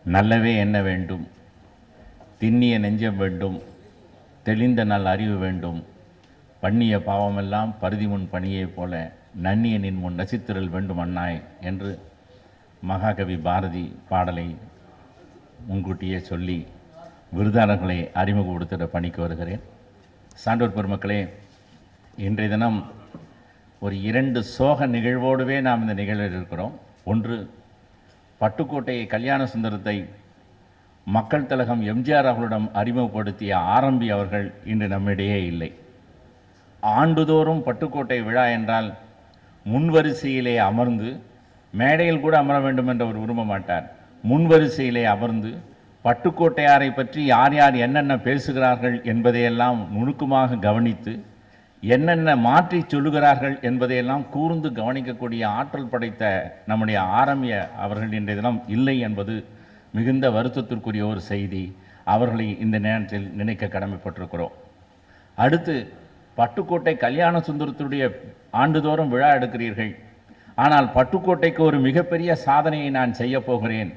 நல்லவே எண்ண வேண்டும், திண்ணிய நெஞ்சம் வேண்டும், தெளிந்த நல் அறிவு வேண்டும், பண்ணிய பாவமெல்லாம் பருதி முன் பணியைப் போல நன்னிய நின் முன் நசித்திரல் வேண்டும் அண்ணாய் என்று மகாகவி பாரதி பாடலை முன்கூட்டியே சொல்லி விருதாளர்களை அறிமுகப்படுத்துகிற பணிக்கு வருகிறேன். சான்றோர் பெருமக்களே, இன்றைய தினம் ஒரு 2 சோக நிகழ்வோடுவே நாம் இந்த நிகழ்வில் இருக்கிறோம். ஒன்று, பட்டுக்கோட்டை கல்யாண சுந்தரத்தை மக்கள் திலகம் எம்ஜிஆர் அவர்களிடம் அறிமுகப்படுத்திய ஆரம்பி அவர்கள் இன்று நம்மிடையே இல்லை. ஆண்டுதோறும் பட்டுக்கோட்டை விழா என்றால் முன்வரிசையிலே அமர்ந்து, மேடையில் கூட அமர வேண்டும் என்று அவர் விரும்ப மாட்டார், முன்வரிசையிலே அமர்ந்து பட்டுக்கோட்டையாரை பற்றி யார் யார் என்னென்ன பேசுகிறார்கள் என்பதையெல்லாம் நுணுக்கமாக கவனித்து, என்னென்ன மாற்றி சொல்லுகிறார்கள் என்பதையெல்லாம் கூர்ந்து கவனிக்கக்கூடிய ஆற்றல் படைத்த நம்முடைய ஆரம்பிய அவர்கள் இன்றைய தினம் இல்லை என்பது மிகுந்த வருத்தத்திற்குரிய ஒரு செய்தி. அவர்களை இந்த நேரத்தில் நினைக்க கடமைப்பட்டிருக்கிறோம். அடுத்து, பட்டுக்கோட்டை கல்யாண சுந்தரத்துடைய ஆண்டுதோறும் விழா எடுக்கிறீர்கள். ஆனால் பட்டுக்கோட்டைக்கு ஒரு மிகப்பெரிய சாதனையை நான் செய்ய போகிறேன்.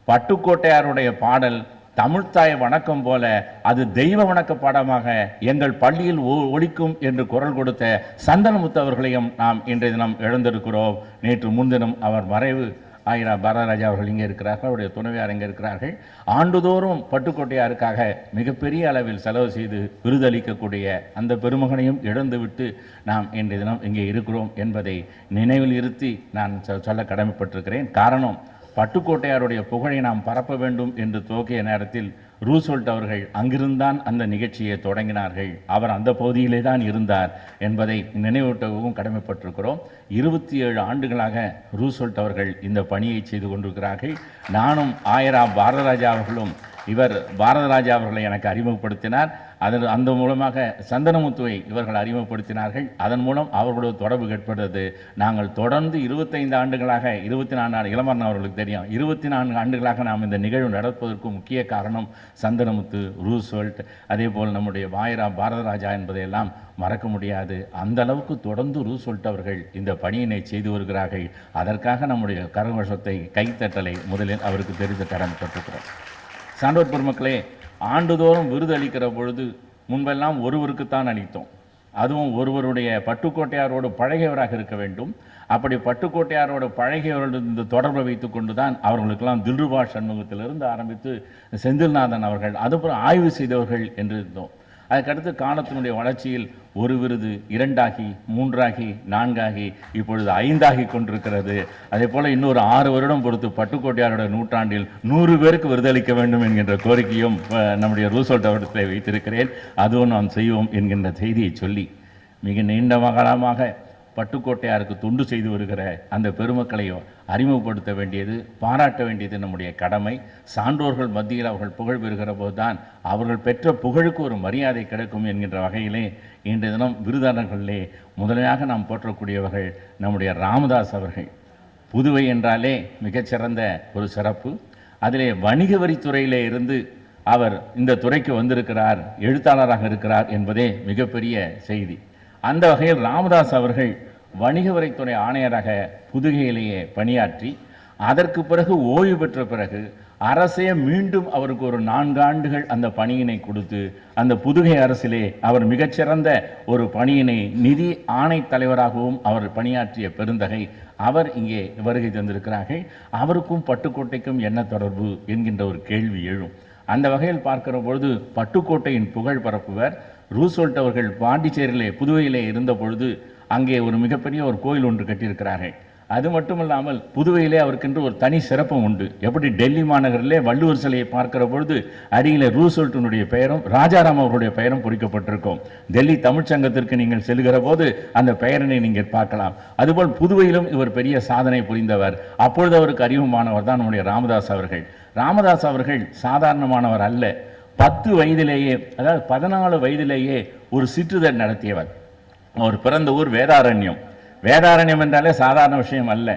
பட்டுக்கோட்டையாருடைய பாடல் தமிழ்த்தாய் வணக்கம் போல அது தெய்வ வணக்க பாடமாக எங்கள் பள்ளியில் ஒலிக்கும் என்று குரல் கொடுத்த சந்தனமுத்து அவர்களையும் நாம் இன்றைய தினம் இழந்திருக்கிறோம். நேற்று முன்தினம் அவர் மறைவு ஆயிரா பாரதராஜா அவர்கள் இங்கே இருக்கிறார்கள், அவருடைய துணைவியார் இங்கே இருக்கிறார்கள். ஆண்டுதோறும் பட்டுக்கோட்டையாருக்காக மிகப்பெரிய அளவில் செலவு செய்து விருதளிக்கக்கூடிய அந்த பெருமகனையும் இழந்துவிட்டு நாம் இன்றைய தினம் இங்கே இருக்கிறோம் என்பதை நினைவில் இருத்தி நான் சொல்ல கடமைப்பட்டிருக்கிறேன். காரணம், பட்டுக்கோட்டையாருடைய புகழை நாம் பரப்ப வேண்டும் என்று துவக்கிய நேரத்தில் ரூஸ்வெல்ட் அவர்கள் அங்கிருந்தான் அந்த நிகழ்ச்சியை தொடங்கினார்கள். அவர் அந்த பகுதியிலே தான் இருந்தார் என்பதை நினைவூட்டவும் கடமைப்பட்டிருக்கிறோம். 27 ஆண்டுகளாக ரூஸ்வெல்ட் அவர்கள் இந்த பணியை செய்து கொண்டிருக்கிறார்கள். நானும் ஆயிரா பாரதராஜா அவர்களும், இவர் பாரதராஜா அவர்களை எனக்கு அறிமுகப்படுத்தினார். அந்த மூலமாக சந்தனமுத்துவை இவர்கள் அறிமுகப்படுத்தினார்கள். அதன் மூலம் அவர்களோட தொடர்பு ஏற்பட்டது. நாங்கள் தொடர்ந்து 25 ஆண்டுகளாக, 24 இளமரன் அவர்களுக்கு தெரியும், 24 ஆண்டுகளாக நாம் இந்த நிகழ்வு நடப்பதற்கு முக்கிய காரணம் சந்தனமுத்து, ரூஸ்வெல்ட், அதே போல் நம்முடைய வாயிரா பாரதராஜா என்பதையெல்லாம் மறக்க முடியாது. அந்த அளவுக்கு தொடர்ந்து ரூஸ்வெல்ட் அவர்கள் இந்த பணியினை செய்து வருகிறார்கள். அதற்காக நம்முடைய கரகோஷத்தை, கைத்தட்டலை முதலில் அவருக்கு தெரிந்து கடமைப்பட்டிருக்கிறோம். சான்றோர் பெருமக்களே, ஆண்டுதோறும் விருது அளிக்கிற பொழுது முன்பெல்லாம் ஒருவருக்குத்தான் அளித்தோம். அதுவும் ஒருவருடைய பட்டுக்கோட்டையாரோடு பழகியவராக இருக்க வேண்டும். அப்படி பட்டுக்கோட்டையாரோடு பழகியவர்கள் இந்த தொடர்பை வைத்து கொண்டு தான் அவர்களுக்கெல்லாம் தில்ருபா சண்முகத்திலிருந்து ஆரம்பித்து செந்தில்நாதன் அவர்கள், அதுபோல் ஆய்வு செய்தவர்கள் என்று இருந்தோம். அதுக்கடுத்து காலத்தினுடைய வளர்ச்சியில் ஒரு விருது 2ஆகி 3ஆகி 4ஆகி இப்பொழுது 5ஆகி கொண்டிருக்கிறது. அதே போல் இன்னொரு 6 வருடம் பொறுத்து பட்டுக்கோட்டையாரோட நூற்றாண்டில் 100 பேருக்கு விருதளிக்க வேண்டும் என்கின்ற கோரிக்கையும் நம்முடைய ரூஸ்வெல்ட் அவரிடத்தில் வைத்திருக்கிறேன். அதுவும் நாம் செய்வோம் என்கின்ற செய்தியை சொல்லி, மிக நீண்ட காலமாக பட்டுக்கோட்டையாருக்கு தொண்டு செய்து வருகிற அந்த பெருமக்களையும் அறிமுகப்படுத்த வேண்டியது, பாராட்ட வேண்டியது நம்முடைய கடமை. சான்றோர்கள் மத்தியில் அவர்கள் புகழ் பெறுகிற போது தான் அவர்கள் பெற்ற புகழுக்கு ஒரு மரியாதை கிடைக்கும் என்கின்ற வகையிலே இன்றைய தினம் விருதாளர்களிலே முதன்மையாக நாம் போற்றக்கூடியவர்கள் நம்முடைய ராமதாஸ் அவர்கள். புதுவை என்றாலே மிகச்சிறந்த ஒரு சிறப்பு. அதிலே வணிக வரித்துறையிலே இருந்து அவர் இந்த துறைக்கு வந்திருக்கிறார், எழுத்தாளராக இருக்கிறார் என்பதே மிகப்பெரிய செய்தி. அந்த வகையில் ராமதாஸ் அவர்கள் வணிக வரித்துறை ஆணையராக புதுகையிலேயே பணியாற்றி, அதற்கு பிறகு ஓய்வு பெற்ற பிறகு அரசே மீண்டும் அவருக்கு ஒரு 4 ஆண்டுகள் அந்த பணியினை கொடுத்து, அந்த புதுகை அரசிலே அவர் மிகச்சிறந்த ஒரு பணியினை நிதி ஆணை தலைவராகவும் அவர் பணியாற்றிய பெருந்தகை அவர் இங்கே வருகை தந்திருக்கிறார்கள். அவருக்கும் பட்டுக்கோட்டைக்கும் என்ன தொடர்பு என்கின்ற ஒரு கேள்வி எழும். அந்த வகையில் பார்க்கிற பொழுது பட்டுக்கோட்டையின் புகழ் பரப்புவர். ரூஸ்வெல்ட் அவர்கள் பாண்டிச்சேரியிலே புதுவையிலே இருந்த பொழுது அங்கே ஒரு மிகப்பெரிய ஒரு கோயில் ஒன்று கட்டியிருக்கிறார்கள். அது மட்டுமல்லாமல் புதுவையிலே அவருக்கென்று ஒரு தனி சிறப்பும் உண்டு. எப்படி டெல்லி மாநகரிலே வள்ளுவர் சிலையை பார்க்கிற பொழுது அடியில் ரூஸ்வெல்ட்டினுடைய பெயரும் ராஜாராம் அவருடைய பெயரும் பொறிக்கப்பட்டிருக்கும். டெல்லி தமிழ்ச்சங்கத்திற்கு நீங்கள் செல்கிற போது அந்த பெயரினை நீங்கள் பார்க்கலாம். அதுபோல் புதுவையிலும் இவர் பெரிய சாதனை புரிந்தவர். அப்பொழுது அவருக்கு அறிமுகமானவர் தான் நம்முடைய ராமதாஸ் அவர்கள். ராமதாஸ் அவர்கள் சாதாரணமானவர் அல்ல. 10 வயதிலேயே, அதாவது 14 வயதிலேயே ஒரு சிற்றுதல் நடத்தியவர். அவர் பிறந்த ஊர் வேதாரண்யம். வேதாரண்யம் என்றாலே சாதாரண விஷயம் அல்ல.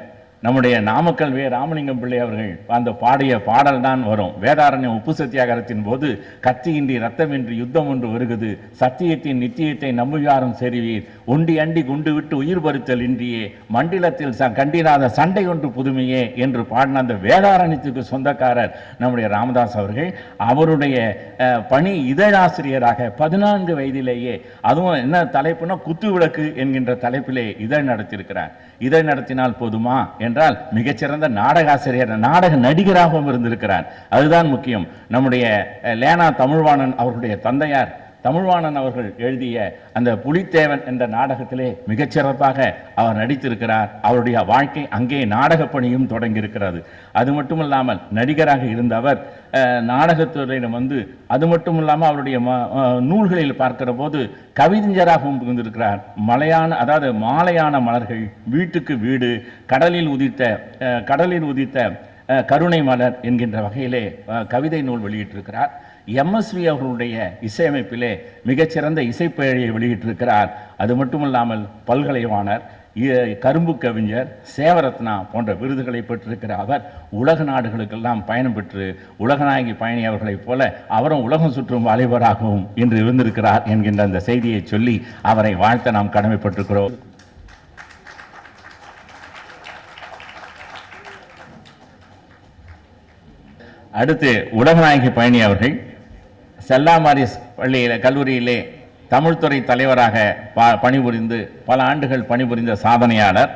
நம்முடைய நாமக்கல் ராமலிங்கம் பிள்ளை அவர்கள் அந்த பாடிய பாடல் தான் வரும். வேதாரண்யம் உப்பு சத்தியாகிரகத்தின் போது கத்தியின்றி ரத்தமின்றி யுத்தம் ஒன்று வருகிறது, சத்தியத்தின் நித்தியத்தை நம்புயாரும் செறிவீர், ஒண்டி அண்டி குண்டு விட்டு உயிர் பறித்தல் இன்றியே மண்டிலத்தில் கண்டிராத சண்டை ஒன்று புதுமையே என்று பாடின அந்த வேதாரண்யத்துக்கு சொந்தக்காரர் நம்முடைய ராமதாஸ் அவர்கள். அவருடைய பணி இதழாசிரியராக 14 வயதிலேயே, அதுவும் என்ன தலைப்புனா குத்துவிளக்கு என்கின்ற தலைப்பிலே இதழ் நடத்தியிருக்கிறார். இதழ் நடத்தினால் போதுமா என்றால் மிகச்சிறந்த நாடகாசிரியர், நாடக நடிகராகவும் இருந்திருக்கிறார். அதுதான் முக்கியம். நம்முடைய லேனா தமிழ்வாணன் அவர்களுடைய தந்தையார் தமிழ்வாணன் அவர்கள் எழுதிய அந்த புலித்தேவன் என்ற நாடகத்திலே மிகச்சிறப்பாக அவர் நடித்திருக்கிறார். அவருடைய வாழ்க்கை அங்கே நாடக பணியும் தொடங்கியிருக்கிறது. அது மட்டுமில்லாமல் நடிகராக இருந்த அவர் நாடகத்துறையிடம் அது மட்டும் இல்லாமல் அவருடைய நூல்களில் பார்க்கிற போது கவிஞராகவும் இருந்திருக்கிறார். அதாவது மாலையான மலர்கள், வீட்டுக்கு வீடு, கடலில் உதித்த கருணை மலர் என்கின்ற வகையிலே கவிதை நூல் வெளியிட்டிருக்கிறார். எம்எஸ்வி அவர்களுடைய இசையமைப்பிலே மிகச்சிறந்த இசைப்பேழையை வெளியிட்டிருக்கிறார். அது மட்டுமல்லாமல் பல்கலைவாணர், கரும்பு கவிஞர், சேவரத்னா போன்ற விருதுகளை பெற்றிருக்கிற அவர் உலக நாடுகளுக்கெல்லாம் பயணம் பெற்று உலகநாயகி பயணி அவர்களைப் போல அவரும் உலகம் சுற்றும் வாலிபராகவும் இன்று இருந்திருக்கிறார் என்கின்ற அந்த செய்தியை சொல்லி அவரை வாழ்த்த நாம் கடமைப்பட்டிருக்கிறோம். அடுத்து உலகநாயகி பயணி அவர்கள் செல்லாமாரிஸ் கல்லூரியிலே தமிழ்துறை தலைவராக பணிபுரிந்து பல ஆண்டுகள் பணிபுரிந்த சாதனையாளர்.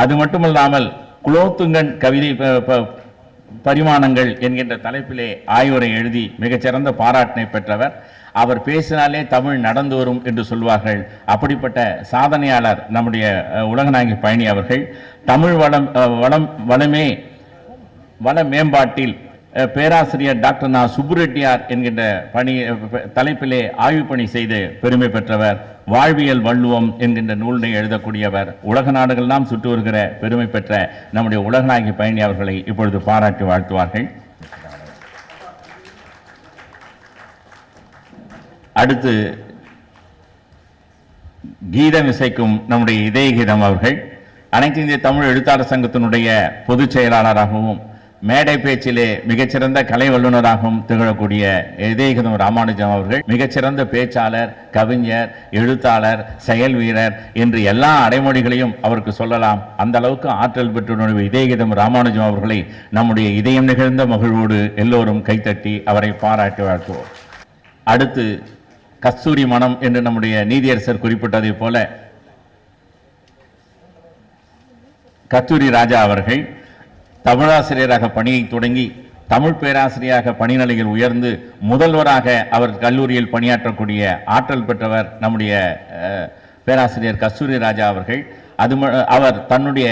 அது மட்டுமல்லாமல் குலோத்துங்கன் கவிதை பரிமாணங்கள் என்கின்ற தலைப்பிலே ஆய்வுரை எழுதி மிகச்சிறந்த பாராட்டினை பெற்றவர். அவர் பேசினாலே தமிழ் நடந்து வரும் என்று சொல்வார்கள். அப்படிப்பட்ட சாதனையாளர் நம்முடைய உலகநாயகி பயணி அவர்கள். தமிழ் வள மேம்பாட்டில் பேராசிரியர் டாக்டர் நா சுப்புரெட்டியார் என்கின்ற தலைப்பிலே ஆய்வு பணி செய்து பெருமை பெற்றவர். வாழ்வியல் வள்ளுவம் என்கின்ற நூலினை எழுதக்கூடியவர். உலக நாடுகளெல்லாம் சுற்றி வருகிற பெருமை பெற்ற நம்முடைய உலகநாயகி பயணி அவர்களை இப்பொழுது பாராட்டி வாழ்த்துவார்கள். அடுத்து கீதம் இசைக்கும் நம்முடைய இதய கீதம் அவர்கள் அனைத்து இந்திய தமிழ் எழுத்தாளர் சங்கத்தினுடைய பொதுச் செயலாளராகவும் மேடை பேச்சிலே மிகச்சிறந்த கலை வல்லுநராகவும் திகழக்கூடிய இதயகீதம் ராமானுஜம் அவர்கள் மிகச்சிறந்த பேச்சாளர், கவிஞர், எழுத்தாளர், செயல் வீரர் என்று எல்லா அடைமொழிகளையும் அவருக்கு சொல்லலாம். அந்த அளவுக்கு ஆற்றல் பெற்ற இதயகீதம் ராமானுஜம் அவர்களை நம்முடைய இதயம் நிகழ்ந்த மகிழ்வோடு எல்லோரும் கைத்தட்டி அவரை பாராட்டி வாழ்த்துவோம். அடுத்து கஸ்தூரி மனம் என்று நம்முடைய நீதியரசர் குறிப்பிட்டதை போல கஸ்தூரி ராஜா அவர்கள் தமிழாசிரியராக பணியை தொடங்கி தமிழ் பேராசிரியராக பணி நிலையில் உயர்ந்து முதல்வராக அவர் கல்லூரியில் பணியாற்றக்கூடிய ஆற்றல் பெற்றவர் நம்முடைய பேராசிரியர் கஸ்தூரி ராஜா அவர்கள். அவர் தன்னுடைய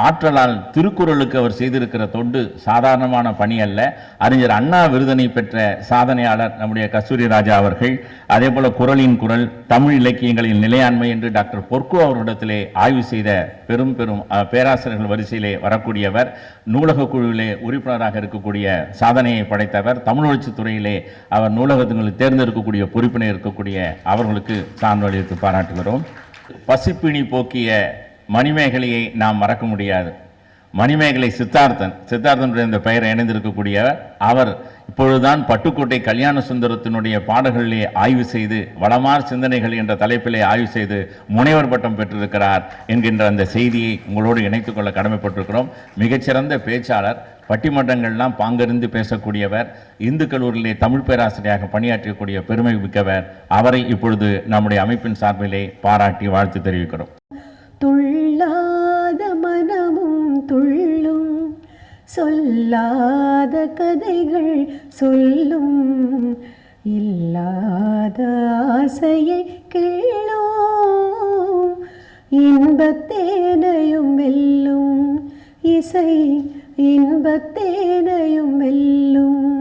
ஆற்றலால் திருக்குறளுக்கு அவர் செய்திருக்கிற தொண்டு சாதாரணமான பணி அல்ல. அறிஞர் அண்ணா விருதினை பெற்ற சாதனையாளர் நம்முடைய கஸ்தூரி ராஜா அவர்கள். அதே போல குறளின் குரல், தமிழ் இலக்கியங்களின் நிலையாண்மை என்று டாக்டர் பொற்கோ அவரிடத்திலே ஆய்வு செய்த பெரும் பேராசிரியர்கள் வரிசையிலே வரக்கூடியவர். நூலக குழுவிலே உறுப்பினராக இருக்கக்கூடிய சாதனையை படைத்தவர். தமிழ் வளர்ச்சித்துறையிலே அவர் நூலகங்களுக்கு தேர்ந்தெடுக்கக்கூடிய பொறுப்பினை இருக்கக்கூடிய அவர்களுக்கு சான்றளித்து பாராட்டுகிறோம். பசிப்பிணி போக்கிய மணிமேகலையை நாம் மறக்க முடியாது. மணிமேகலை சித்தார்த்தனுடைய இந்த பெயரை இணைந்திருக்கக்கூடியவர். அவர் இப்பொழுதுதான் பட்டுக்கோட்டை கல்யாண சுந்தரத்தினுடைய பாடல்களிலே ஆய்வு செய்து வளமார் சிந்தனைகள் என்ற தலைப்பிலே ஆய்வு செய்து முனைவர் பட்டம் பெற்றிருக்கிறார் என்கின்ற அந்த செய்தியை உங்களோடு இணைத்துக் கொள்ள கடமைப்பட்டிருக்கிறோம். மிகச்சிறந்த பேச்சாளர், பட்டிமன்றங்கள்லாம் பாங்கறிந்து பேசக்கூடியவர், இந்து கல்லூரியிலே தமிழ் பேராசிரியராக பணியாற்றக்கூடிய பெருமை மிக்கவர். அவரை இப்பொழுது நம்முடைய அமைப்பின் சார்பிலே பாராட்டி வாழ்த்து தெரிவிக்கிறோம். துள்ளாத மனமும் துள்ளும், சொல்லாத கதைகள் சொல்லும், இல்லாத ஆசையை கேளோம், இன்பத்தேனையும் வெல்லும் இசை, இன்பத்தேனையும் வெல்லும்.